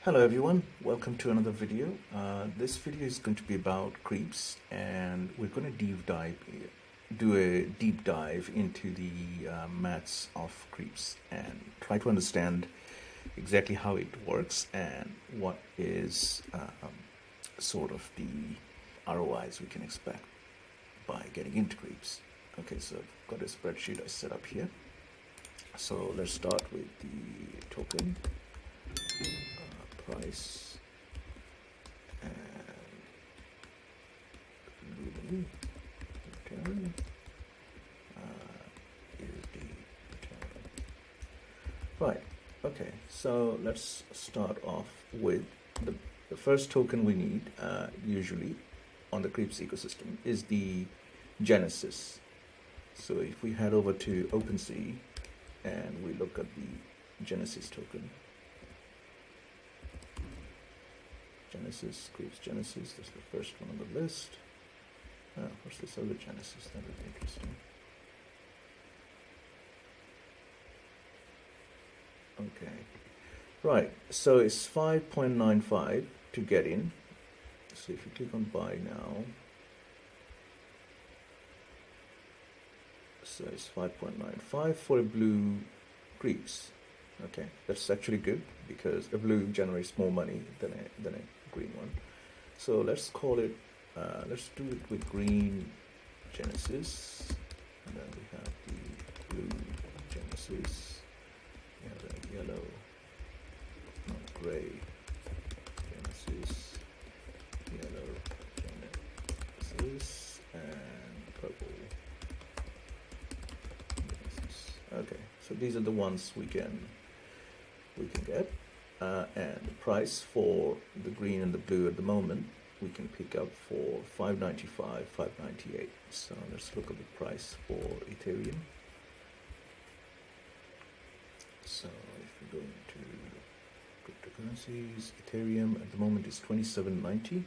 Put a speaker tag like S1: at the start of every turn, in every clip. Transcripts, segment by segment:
S1: Hello everyone, welcome to another video. This video is going to be about Creepz, and we're going to do a deep dive into the maths of Creepz and try to understand exactly how it works and what is sort of the ROIs we can expect by getting into Creepz. Okay, so I've got a spreadsheet I set up here. So let's start with the token. Price and return USD return. Right, okay, so let's start off with the first token we need usually on the Creepz ecosystem is the Genesis. So if we head over to OpenSea and we look at the Genesis token, Creepz Genesis, that's the first one on the list. What's this other Genesis? That would be interesting. Okay, right, so it's 5.95 to get in. So if you click on buy now, so it's 5.95 for a blue Creepz. Okay, that's actually good because a blue generates more money than a green one. So let's call it, let's do it with green Genesis, and then we have the blue Genesis, we have the yellow, not gray Genesis, yellow Genesis, and purple Genesis. Okay, so these are the ones we can get. And the price for the green and the blue at the moment we can pick up for 595, 598. So let's look at the price for Ethereum. So if we go into cryptocurrencies, Ethereum at the moment is 27.90.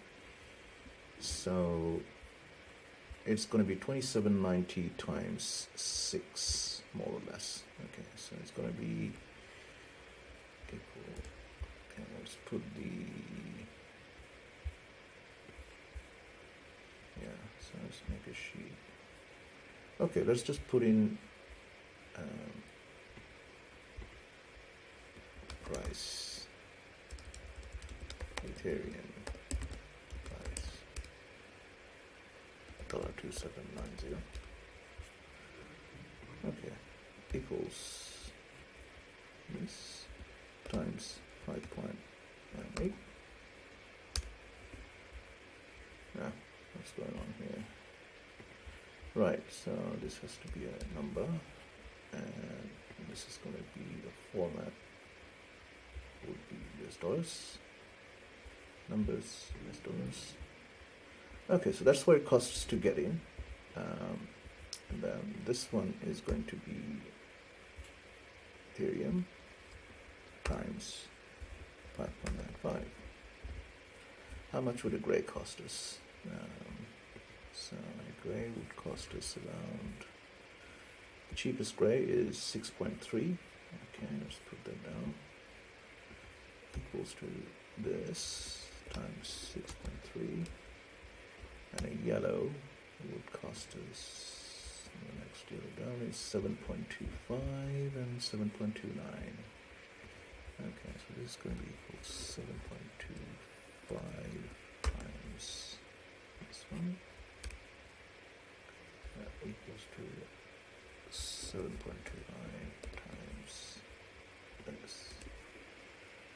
S1: So it's going to be 27.90 times 6, more or less. Okay, so it's going to be equal. Okay, let's put so let's make a sheet. Okay, let's just put in price, Ethereum price, $2,790. Okay, equals this times 5.98. What's going on here? Right, so this has to be a number, and this is going to be the format would be US dollars, numbers, US dollars. Okay, so that's what it costs to get in, and then this one is going to be Ethereum times 5.95. How much would a gray cost us? So a gray would cost us around, the cheapest gray is 6.3. Okay, let's put that down. Equals to this times 6.3. And a yellow would cost us, the next yellow down is 7.25 and 7.29. Okay, so this is going to be equal to 7.25 times this one. That equals to 7.29 times this.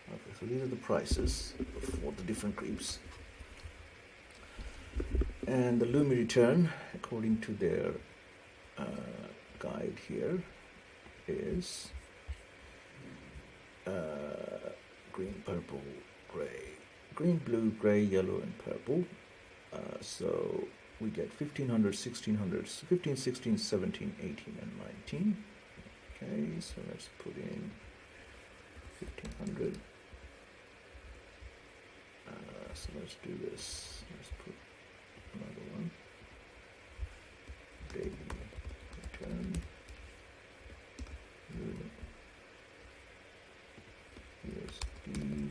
S1: Okay, so these are the prices for the different Creepz. And the Lumi return, according to their guide here, is green, purple, gray, green, blue, gray, yellow, and purple. So we get 1500, 1600, 15, 16, 17, 18, and 19. Okay, so let's put in 1500. So let's do this. Let's put another one. Daily return. USD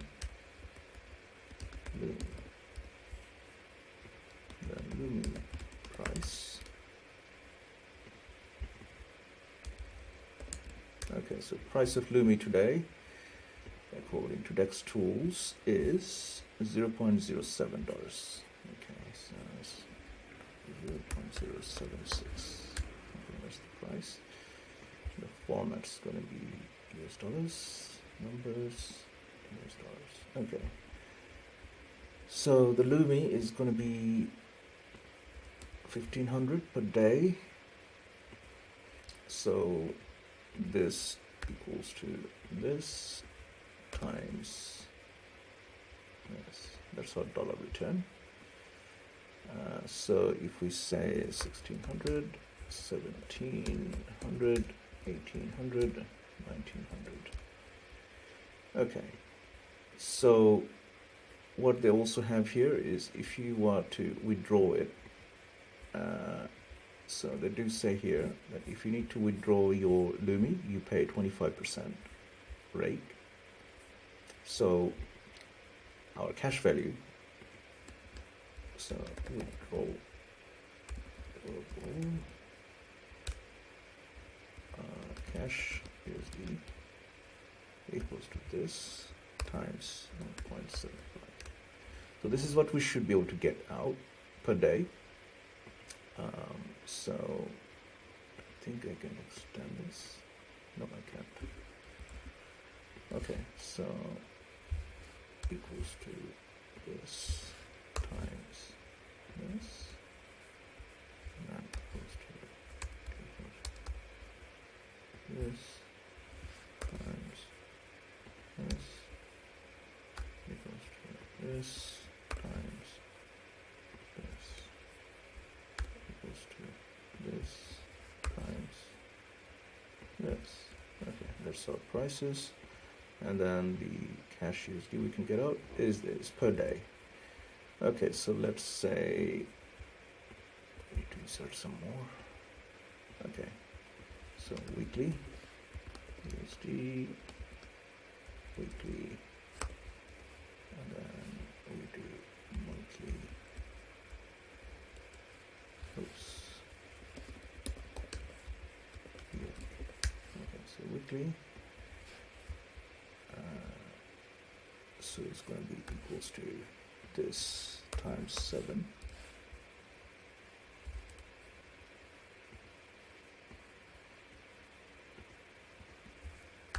S1: Okay, so price of Lumi today, according to Dex Tools, is $0.07. Okay, so it's 0.076. Okay, that's the price. The format's going to be US dollars, numbers, US dollars. Okay. So the Lumi is going to be 1,500 per day. So this equals to this times yes, that's our dollar return. So if we say 1,600, 1,700, 1,800, 1,900. Okay, so what they also have here is if you want to withdraw it, so they do say here that if you need to withdraw your Lumi, you pay 25% rate. So our cash value, so withdraw cash USD equals to this times 1.75. So this is what we should be able to get out per day. So I think I can extend this. No, I can't. Okay, so equals to this times this, and that equals to this times this equals to this times this equals to this times this. Okay, that's our prices. And then the cash USD we can get out is this per day. Okay, so let's say we need to insert some more. Okay, so weekly USD, weekly, and then we do monthly. Oops. Yeah. Okay, so weekly. So it's going to be equals to this times 7.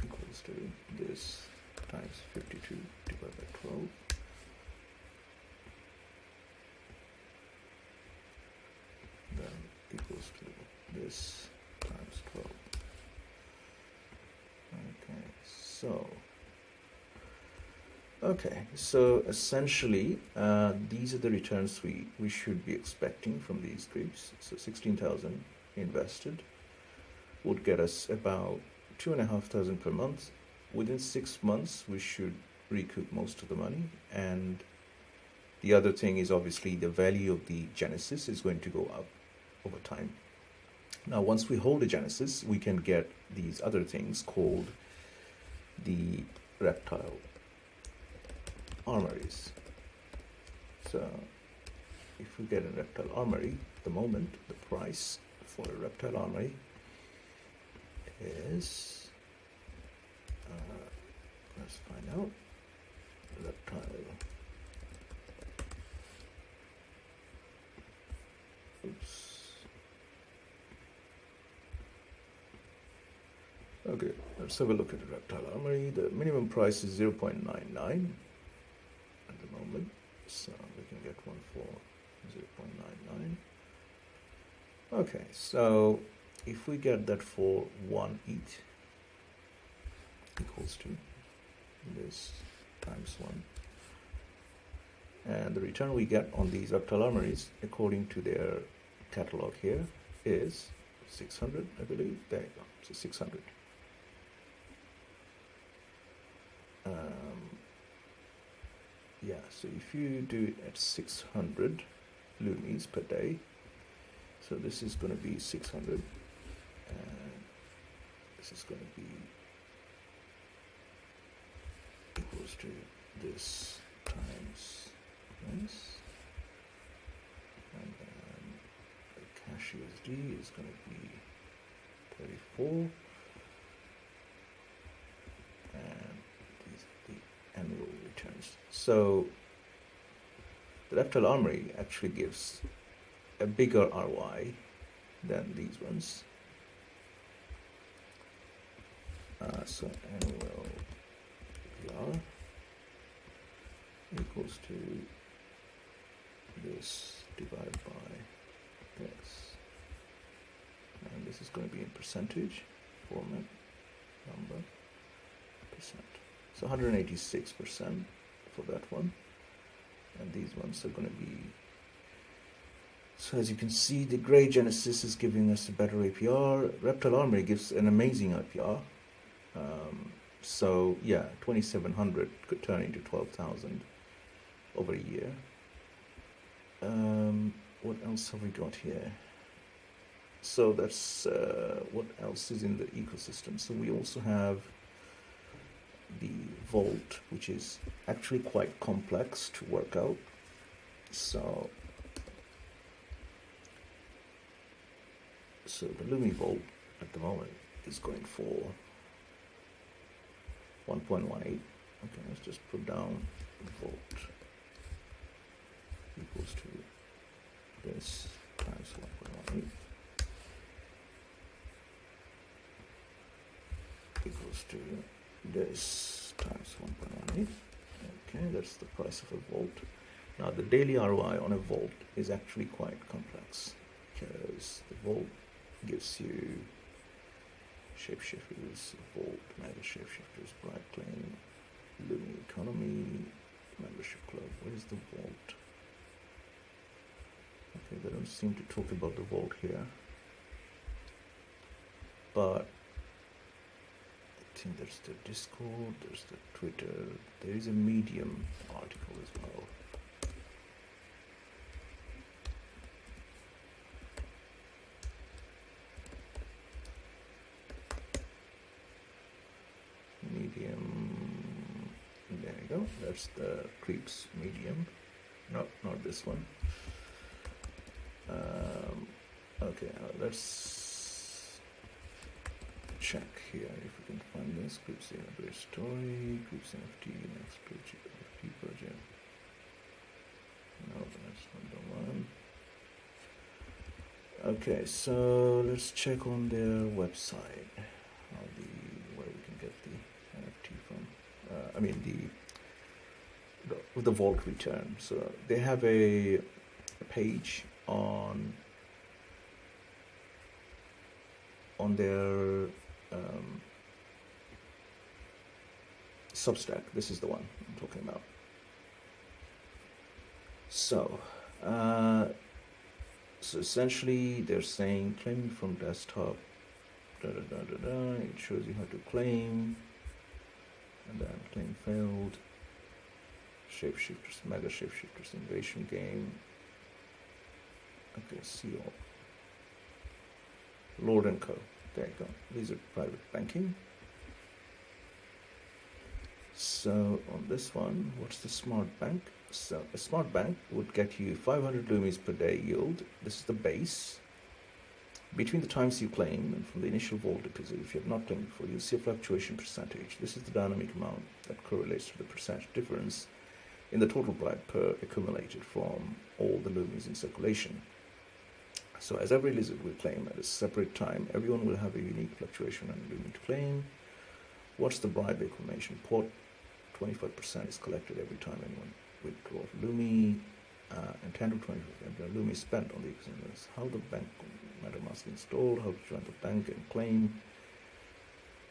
S1: Equals to this times 52 divided by 12. Then equals to this times 12. Okay, so essentially these are the returns we should be expecting from these Creepz. So 16,000 invested would get us about 2,500 per month. Within 6 months we should recoup most of the money, and the other thing is obviously the value of the Genesis is going to go up over time. Now once we hold the Genesis, we can get these other things called the reptile armories. So if we get a reptile armory, at the moment the price for a reptile armory is let's find out. Reptile, oops. Okay, let's have a look at the reptile armory. The minimum price is 0.99 at the moment, so we can get one for 0.99. Okay, so if we get that for 1 each, equals to this times 1, and the return we get on these reptile armories according to their catalog here is 600, I believe. There you go, so 600. Yeah, so if you do it at 600 Lumis per day, so this is going to be 600, and this is going to be equals to this times this, and then the cash USD is going to be 34, So the Reptile Armory actually gives a bigger ROI than these ones. So annual APR equals to this divided by this, and this is going to be in percentage format, number, percent. So 186% for that one, and these ones are going to be. So as you can see, the Grey Genesis is giving us a better APR. Reptile Armory gives an amazing APR. So yeah, 2,700 could turn into 12,000 over a year. What else have we got here? So that's what else is in the ecosystem. So we also have the Vault, which is actually quite complex to work out. So the Lumi Vault at the moment is going for 1.18. Okay, let's just put down Vault equals to this times 1.18 equals to this times 1.18. Okay, that's the price of a Vault. Now the daily ROI on a Vault is actually quite complex, because the Vault gives you shapeshifters, Vault, mega shapeshifters, bright claim, Lumi economy, membership club. Where's the Vault? Okay, they don't seem to talk about the Vault here, but I think there's the Discord, there's the Twitter, there is a Medium article as well. Medium, there you go, that's the Creepz Medium, not this one. Okay, let's check here if we can find this. Creepz Great Story, Creepz NFT, next page, NFT project. No, that's not the one. Okay, so let's check on their website, where we can get the NFT from. I mean the Vault return. So they have a page on their Substack. This is the one I'm talking about. So essentially they're saying claiming from desktop, it shows you how to claim, and then claim failed, shapeshifters, mega shapeshifters invasion game. Okay, see all. Lord & Co. There you go. These are private banking. So on this one, what's the smart bank? So a smart bank would get you 500 Lumis per day yield. This is the base. Between the times you claim and from the initial Vault deposit, if you have not claimed before, you'll see a fluctuation percentage. This is the dynamic amount that correlates to the percentage difference in the total bribe per accumulated from all the Lumis in circulation. So as every lizard will claim at a separate time, everyone will have a unique fluctuation and Lumi to claim. What's the bribe accumulation pot? 25% is collected every time anyone withdraws Lumi, and 10 to 20% Lumi spent on the examiners. How the bank MetaMask installed, how to join the bank and claim.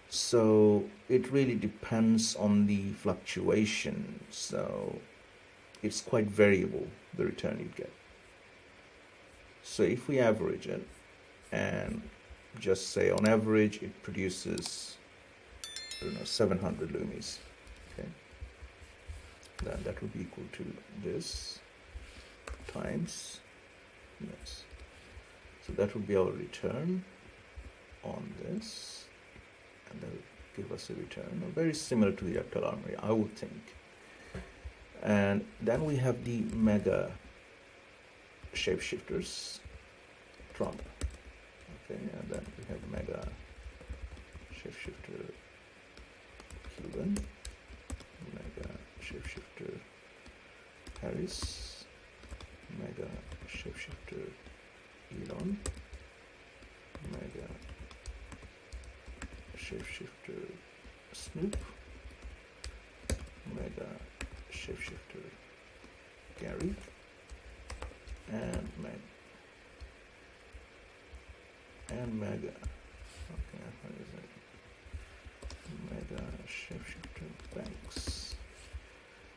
S1: So it really depends on the fluctuation. So it's quite variable, the return you get. So if we average it and just say on average it produces, I don't know, 700 Lumis, okay, then that would be equal to this times this. So that would be our return on this, and that would give us a return very similar to the Reptile Armory, I would think. And then we have the mega shapeshifters Trump. Okay, and then we have mega shapeshifter Cuban, mega shapeshifter Paris, mega shapeshifter Elon, mega shapeshifter Snoop, mega shapeshifter Gary, and mega. Okay, what is it? Mega shapeshifter Banks.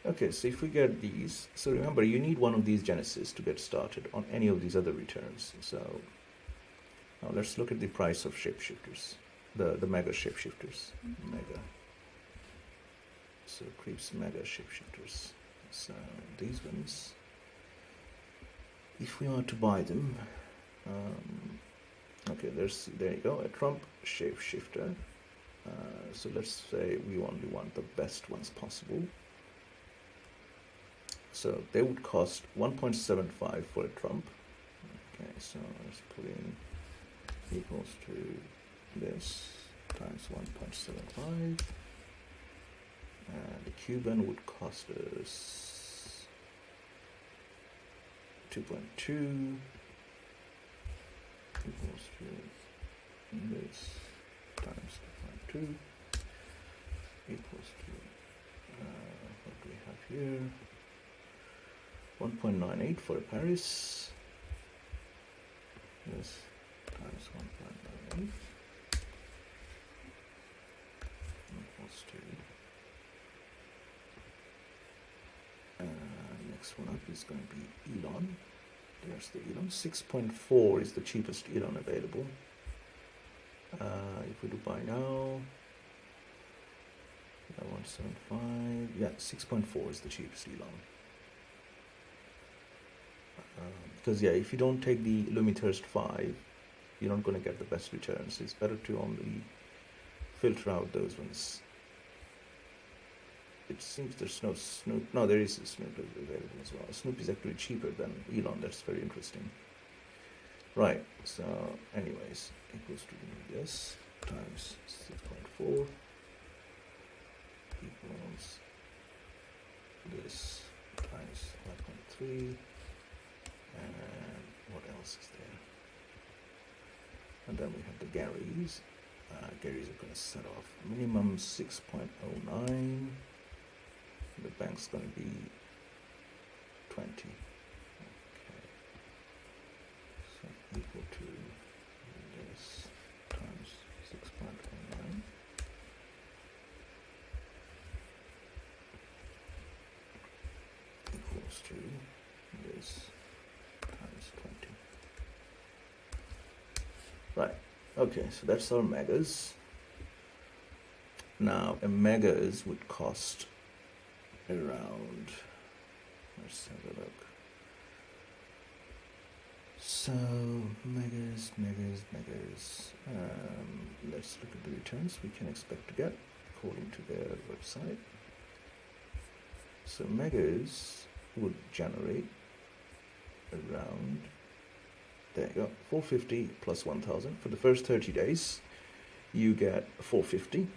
S1: Okay, so if we get these, so remember you need one of these genesis to get started on any of these other returns. So now let's look at the price of shapeshifters, the mega shapeshifters. Mega. So Creepz mega shapeshifters. So these ones, if we want to buy them, okay, there you go, a Trump shapeshifter. So let's say we only want the best ones possible. So they would cost 1.75 for a Trump. Okay, so let's put in equals to this times 1.75. And the Cuban would cost us 2.2 equals to this times 2.2 equals to what do we have here? 1.98 for Paris. This times 1.98 equals to. Next one up is going to be Elon. There's the Elon. 6.4 is the cheapest Elon available. If we do buy now, 175. Yeah, 6.4 is the cheapest Elon. Because yeah, if you don't take the Lumithirst 5, you're not going to get the best returns. It's better to only filter out those ones. It seems there's no Snoop. No, there is a Snoop available as well. Snoop is actually cheaper than Elon. That's very interesting. Right, so anyways, equals to this times 6.4 equals this times 5.3, and what else is there? And then we have the Garys. Garys are going to set off minimum 6.09. The bank's going to be 20. Okay. So equal to this times 6.09. Equals to this times 20. Right. Okay, so that's our megas. Now, a megas would cost around, let's have a look. So megas. Let's look at the returns we can expect to get according to their website. So megas would generate around, there you go, 450 plus 1000 for the first 30 days. You get 450.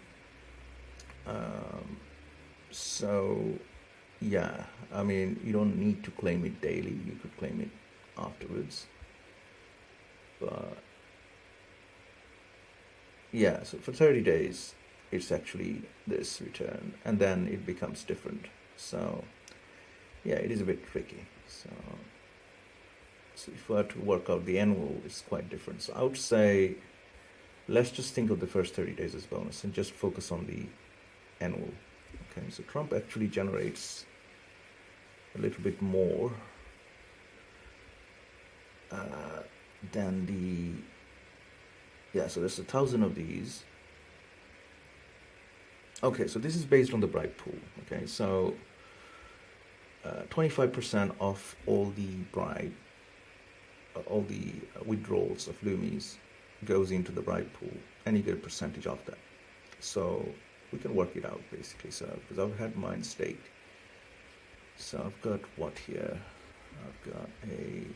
S1: So yeah, I mean, you don't need to claim it daily. You could claim it afterwards. But yeah, so for 30 days, it's actually this return, and then it becomes different. So yeah, it is a bit tricky. So if we were to work out the annual, it's quite different. So I would say, let's just think of the first 30 days as bonus and just focus on the annual. Okay, so Trump actually generates a little bit more than the, yeah, so there's 1,000 of these. Okay, so this is based on the bribe pool. Okay, so 25% of all the bribe, all the withdrawals of Lumis goes into the bribe pool, and you get a percentage of that. So we can work it out basically. So because I've had mine staked, so I've got what here? I've got a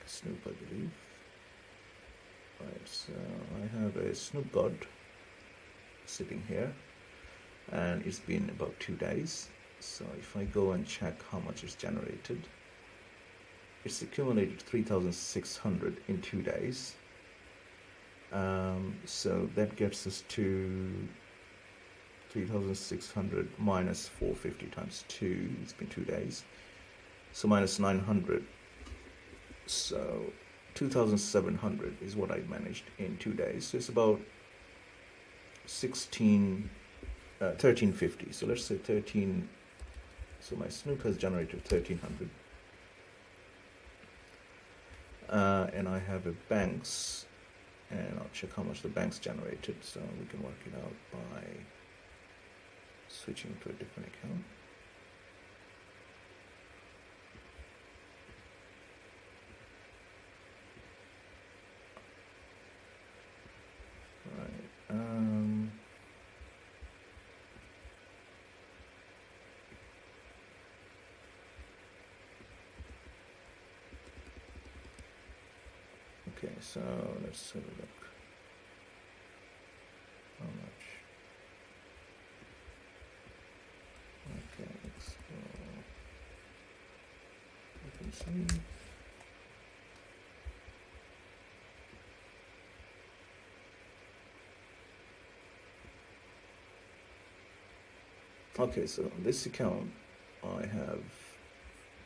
S1: Snoop, I believe. Right, so I have a Snoop God sitting here, and it's been about 2 days. So if I go and check how much is generated, it's accumulated 3,600 in 2 days. So that gets us to 3,600 minus 450 times 2. It's been 2 days. So minus 900. So 2,700 is what I managed in 2 days. So it's about 1350. So let's say 13. So my Snoop has generated 1,300. And I have a banks, and I'll check how much the banks generated. So we can work it out by switching to a different account. Okay, so let's have a look. How much? Okay, explore. You can see. Okay, so on this account, I have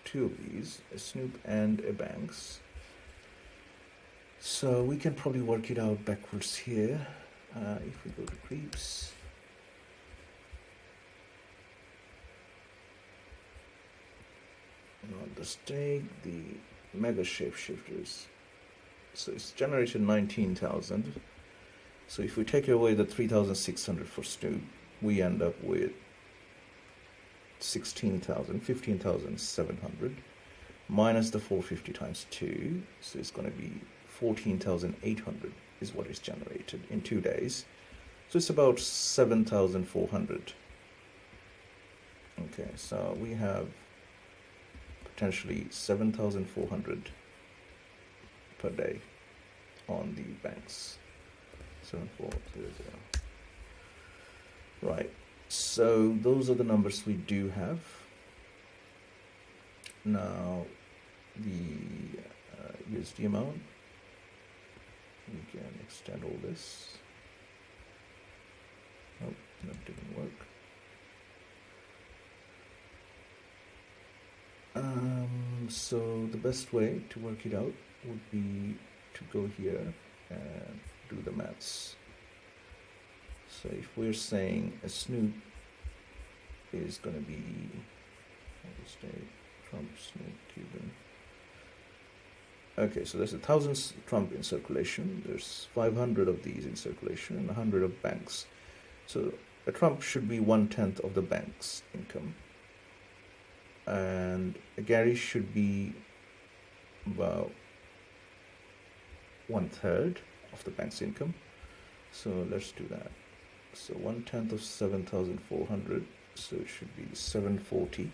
S1: 2 of these, a Snoop and a Banks. So we can probably work it out backwards here. If we go to Creepz, on the stake, the mega shapeshifters. So it's generated 19,000. So if we take away the 3,600 for Snoop, we end up with 15,700 minus the 450 times 2. So it's going to be 14,800 is what is generated in 2 days. So it's about 7,400. Okay, so we have potentially 7,400 per day on the banks. 7,400. Right. So those are the numbers we do have. Now the USD amount, we can extend all this. Oh, that didn't work. So the best way to work it out would be to go here and do the maths. So if we're saying a Snoop is going to be, I'll just say Trump, Snoop, Cuban. Okay, so there's 1,000 Trump in circulation. There's 500 of these in circulation and 100 of banks. So a Trump should be 1/10 of the bank's income. And a Gary should be about 1/3 of the bank's income. So let's do that. So 1/10 of 7,400, so it should be 740.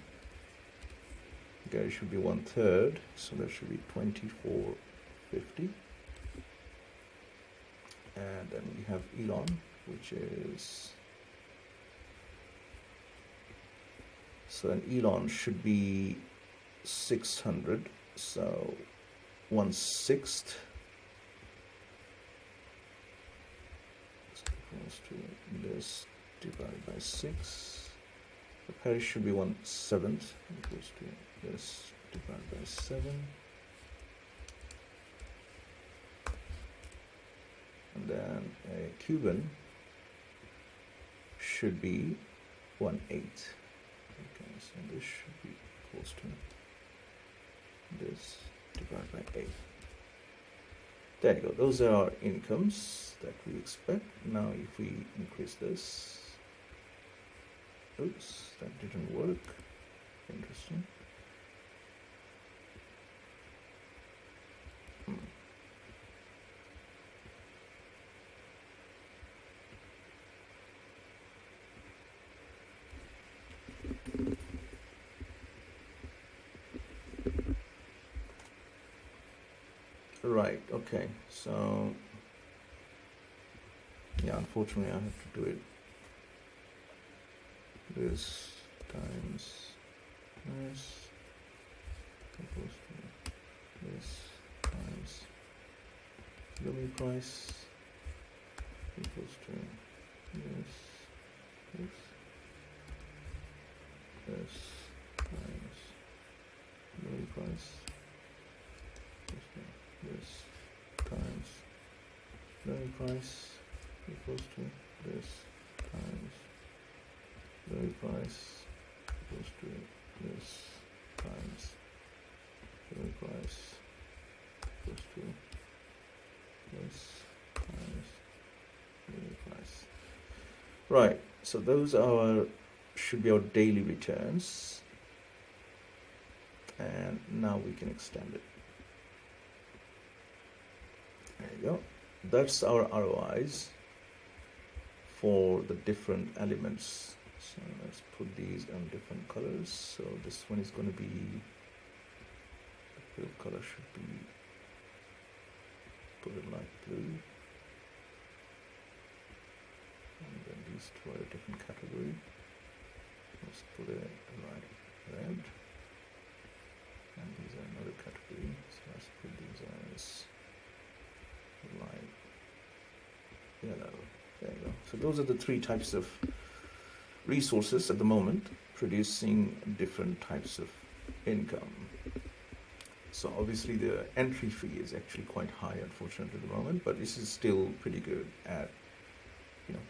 S1: Gary should be 1/3, so that should be 2,450. And then we have Elon, which is, so an Elon should be 600, so 1/6 equals to this divided by 6. The Paris should be 1/7 equals to this divided by 7. And then a Cuban should be 1/8. Okay, so this should be equals to this divided by 8. There you go. Those are our incomes that we expect. Now if we increase this, oops, that didn't work. Interesting. Right, okay, so yeah, unfortunately I have to do it this times this equals to this times view.We price equals to this times view.We price equals to this times view.We price equals to this times view.We price equals to this times view.We price equals to this times view.We price. Right, so those should be our daily returns, and now we can extend it. There you go. That's our ROIs for the different elements. So let's put these on different colors. So this one is going to be, the fill color should be, put it light blue. And then these two are a different category. Let's put it light red. And these are another category. So let's put these as light yellow. There you go. So those are the three types of resources at the moment producing different types of income. So obviously the entry fee is actually quite high, unfortunately, at the moment, but this is still pretty good at,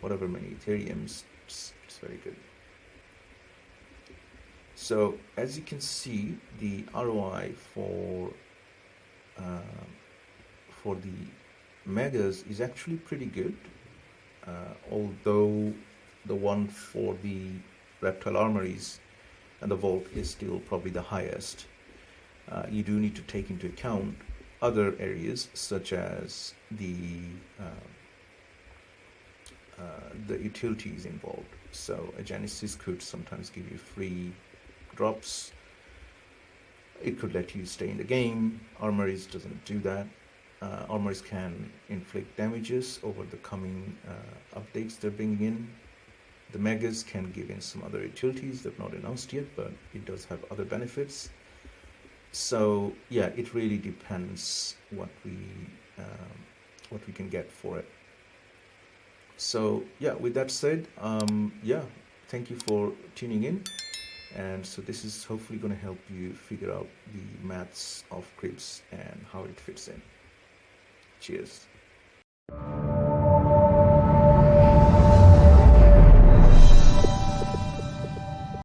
S1: whatever many Ethereums. It's very good. So as you can see, the ROI for the megas is actually pretty good, although the one for the reptile armories and the vault is still probably the highest. You do need to take into account other areas such as the utilities involved. So a Genesis could sometimes give you free drops. It could let you stay in the game. Armories doesn't do that. Armories can inflict damages over the coming updates they're bringing in. The megas can give in some other utilities they've not announced yet, but it does have other benefits. So yeah, it really depends what we can get for it. So yeah, with that said, thank you for tuning in. And so this is hopefully going to help you figure out the maths of Creepz and how it fits in. Cheers.